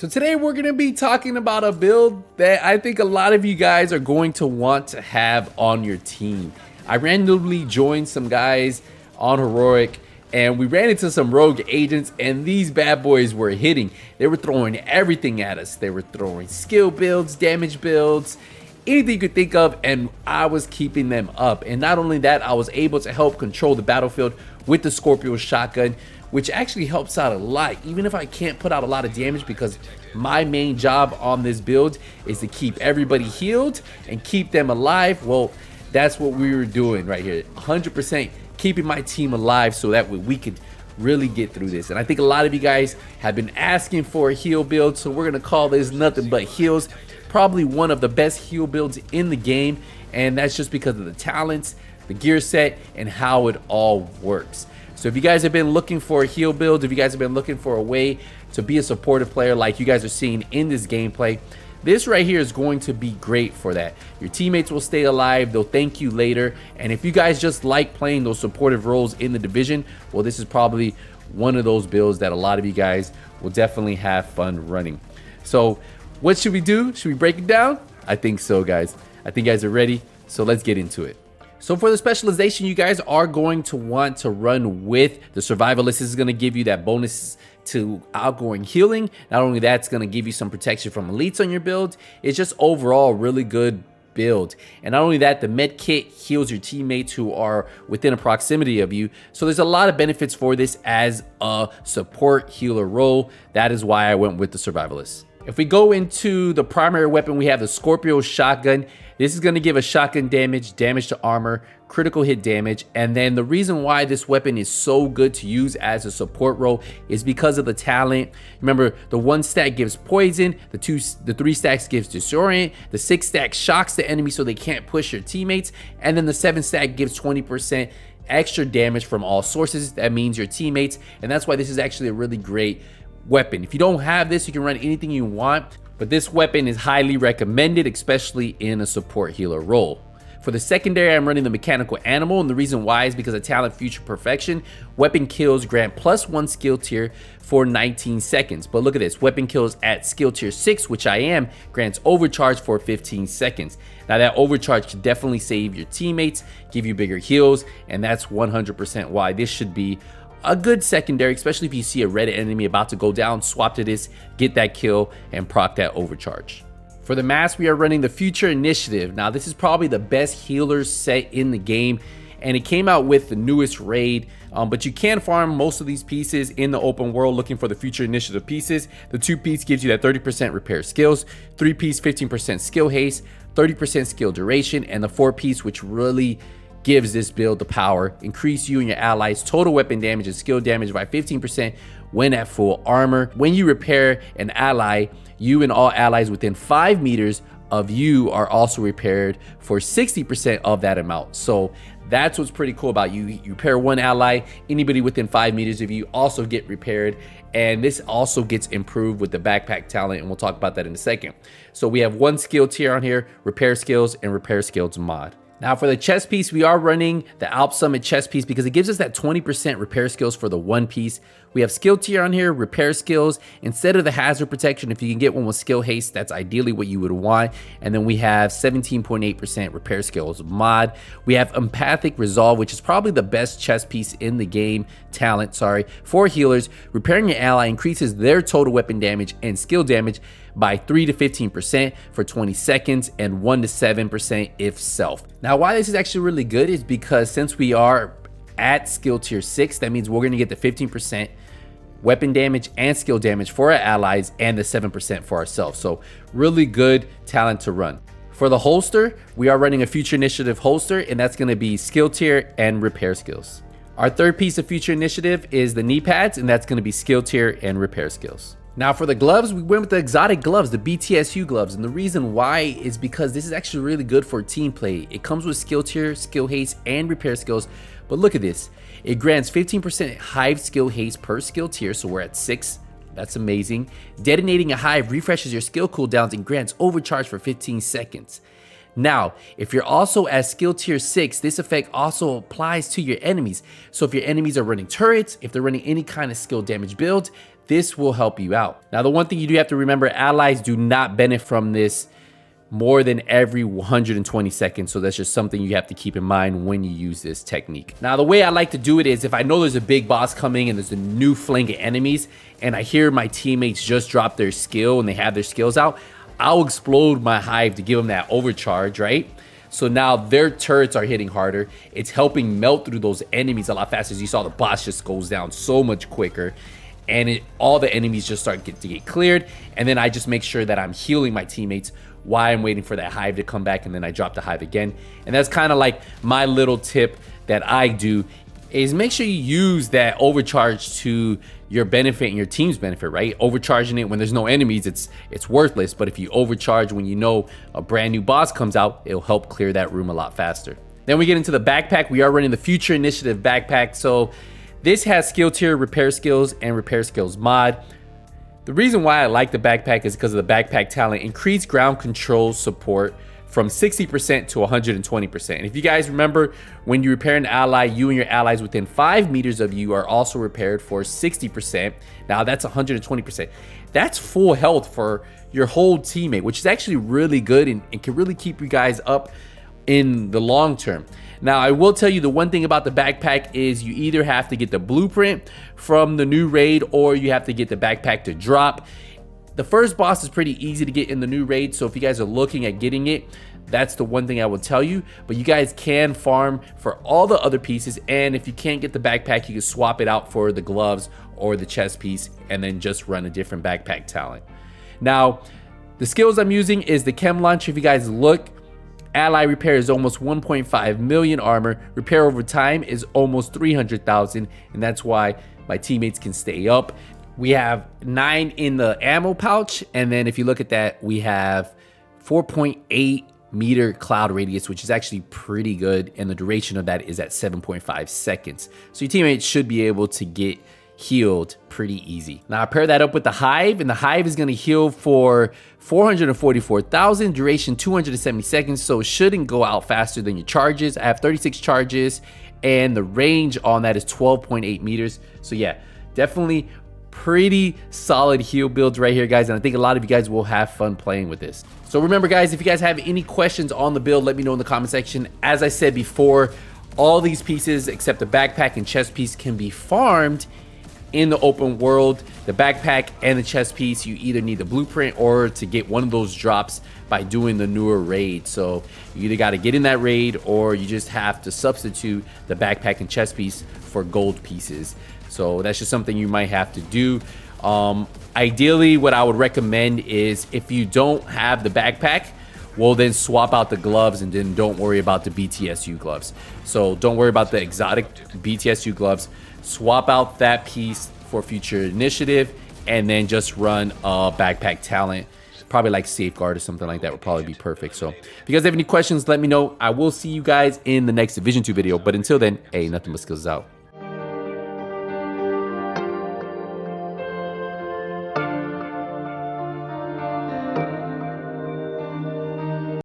So today we're going to be talking about a build that I think a lot of you guys are going to want to have on your team. I randomly joined some guys on Heroic and we ran into some rogue agents, and these bad boys were hitting. They were throwing everything at us. They were throwing skill builds, damage builds, anything you could think of, and I was keeping them up. And not only that, I was able to help control the battlefield with the Scorpio shotgun, which actually helps out a lot, even if I can't put out a lot of damage, because my main job on this build is to keep everybody healed and keep them alive. Well, that's what we were doing right here, 100% keeping my team alive so that we could really get through this. And I think a lot of you guys have been asking for a heal build, so we're gonna call this nothing but heals. Probably one of the best heal builds in the game, and that's just because of the talents, the gear set, and how it all works. So if you guys have been looking for a heal build, if you guys have been looking for a way to be a supportive player like you guys are seeing in this gameplay, this right here is going to be great for that. Your teammates will stay alive, they'll thank you later, and if you guys just like playing those supportive roles in the division, well, this is probably one of those builds that a lot of you guys will definitely have fun running. So what should we do? Should we break it down? I think so, guys. I think you guys are ready, so let's get into it. So for the specialization, you guys are going to want to run with the survivalist. This is going to give you that bonus to outgoing healing. Not only that, it's going to give you some protection from elites on your build. It's just overall really good build. And not only that, the med kit heals your teammates who are within a proximity of you. So there's a lot of benefits for this as a support healer role. That is why I went with the survivalist. If we go into the primary weapon, we have the Scorpio shotgun. This is going to give us shotgun damage, damage to armor, critical hit damage. And then the reason why this weapon is so good to use as a support role is because of the talent. Remember, the 1 stack gives poison, the 3 stacks gives disorient, the 6 stack shocks the enemy so they can't push your teammates, and then the 7 stack gives 20% extra damage from all sources. That means your teammates, and that's why this is actually a really great weapon. If you don't have this, you can run anything you want, but this weapon is highly recommended, especially in a support healer role. For the secondary, I'm running the mechanical animal, and the reason why is because of talent future perfection. Weapon kills grant +1 skill tier for 19 seconds. But look at this, weapon kills at skill tier 6, which I am, grants overcharge for 15 seconds. Now that overcharge can definitely save your teammates, give you bigger heals, and that's 100% why this should be a good secondary, especially if you see a red enemy about to go down, swap to this, get that kill, and proc that overcharge. For the mask, we are running the Future Initiative. Now, this is probably the best healer set in the game, and it came out with the newest raid, but you can farm most of these pieces in the open world looking for the Future Initiative pieces. The 2-piece gives you that 30% repair skills, 3-piece 15% skill haste, 30% skill duration, and the 4-piece, which really gives this build the power, increase you and your allies total weapon damage and skill damage by 15% when at full armor. When you repair an ally, you and all allies within 5 meters of you are also repaired for 60% of that amount. So that's what's pretty cool about you. You repair one ally, anybody within 5 meters of you also get repaired. And this also gets improved with the backpack talent, and we'll talk about that in a second. So we have 1 skill tier on here, repair skills and repair skills mod. Now for the chest piece, we are running the Alp Summit chest piece because it gives us that 20% repair skills for the 1 piece. We have skill tier on here, repair skills. Instead of the hazard protection, if you can get one with skill haste, that's ideally what you would want. And then we have 17.8% repair skills mod. We have empathic resolve, which is probably the best chest piece in the game, for healers. Repairing your ally increases their total weapon damage and skill damage by 3 to 15% for 20 seconds and 1 to 7% if self. Now, why this is actually really good is because since we are at skill tier 6, that means we're going to get the 15% weapon damage and skill damage for our allies and the 7% for ourselves. So really good talent to run. For the holster, we are running a Future Initiative holster, and that's going to be skill tier and repair skills. Our 3rd piece of Future Initiative is the knee pads, and that's going to be skill tier and repair skills. Now for the gloves, we went with the exotic gloves, the BTSU gloves, and the reason why is because this is actually really good for team play. It comes with skill tier, skill haste, and repair skills, but look at this. It grants 15% Hive skill haste per skill tier, so we're at 6. That's amazing. Detonating a Hive refreshes your skill cooldowns and grants overcharge for 15 seconds. Now, if you're also at skill tier 6, this effect also applies to your enemies. So if your enemies are running turrets, if they're running any kind of skill damage build, this will help you out. Now, the one thing you do have to remember, allies do not benefit from this more than every 120 seconds. So that's just something you have to keep in mind when you use this technique. Now, the way I like to do it is if I know there's a big boss coming and there's a new flank of enemies and I hear my teammates just drop their skill and they have their skills out, I'll explode my hive to give them that overcharge, right? So now their turrets are hitting harder. It's helping melt through those enemies a lot faster. As you saw, the boss just goes down so much quicker. And all the enemies just start to get cleared. And then I just make sure that I'm healing my teammates while I'm waiting for that hive to come back, and then I drop the hive again. And that's kind of like my little tip that I do, is make sure you use that overcharge to your benefit and your team's benefit, right? Overcharging it when there's no enemies, it's worthless. But if you overcharge when you know a brand new boss comes out, it'll help clear that room a lot faster. Then we get into the backpack. We are running the Future Initiative backpack. So this has skill tier, repair skills, and repair skills mod. The reason why I like the backpack is because of the backpack talent. Increased ground control support from 60% to 120%. And if you guys remember, when you repair an ally, you and your allies within 5 meters of you are also repaired for 60%. Now that's 120%. That's full health for your whole teammate, which is actually really good and can really keep you guys up in the long term. Now, I will tell you the one thing about the backpack is you either have to get the blueprint from the new raid or you have to get the backpack to drop. The first boss is pretty easy to get in the new raid, so if you guys are looking at getting it, that's the one thing I will tell you. But you guys can farm for all the other pieces, and if you can't get the backpack, you can swap it out for the gloves or the chest piece and then just run a different backpack talent. Now, the skills I'm using is the chem launcher. If you guys look, ally repair is almost 1.5 million armor. Repair over time is almost 300,000, and that's why my teammates can stay up. We have 9 in the ammo pouch, and then if you look at that, we have 4.8 meter cloud radius, which is actually pretty good, and the duration of that is at 7.5 seconds. So your teammates should be able to get healed pretty easy. Now I pair that up with the hive, and the hive is going to heal for 444,000, duration 270 seconds, so it shouldn't go out faster than your charges. I have 36 charges, and the range on that is 12.8 meters. So yeah, definitely pretty solid heal builds right here, guys, and I think a lot of you guys will have fun playing with this. So remember, guys, if you guys have any questions on the build, let me know in the comment section. As I said before, all these pieces except the backpack and chest piece can be farmed in the open world. The backpack and the chest piece, you either need the blueprint or to get one of those drops by doing the newer raid. So you either got to get in that raid or you just have to substitute the backpack and chest piece for gold pieces. So that's just something you might have to do. Ideally, what I would recommend is if you don't have the backpack, well, then swap out the gloves and then don't worry about the BTSU gloves. So don't worry about the exotic BTSU gloves. Swap out that piece for Future Initiative and then just run a backpack talent. Probably like Safeguard or something like that would probably be perfect. So if you guys have any questions, let me know. I will see you guys in the next Division 2 video. But until then, hey, nothing but skills out.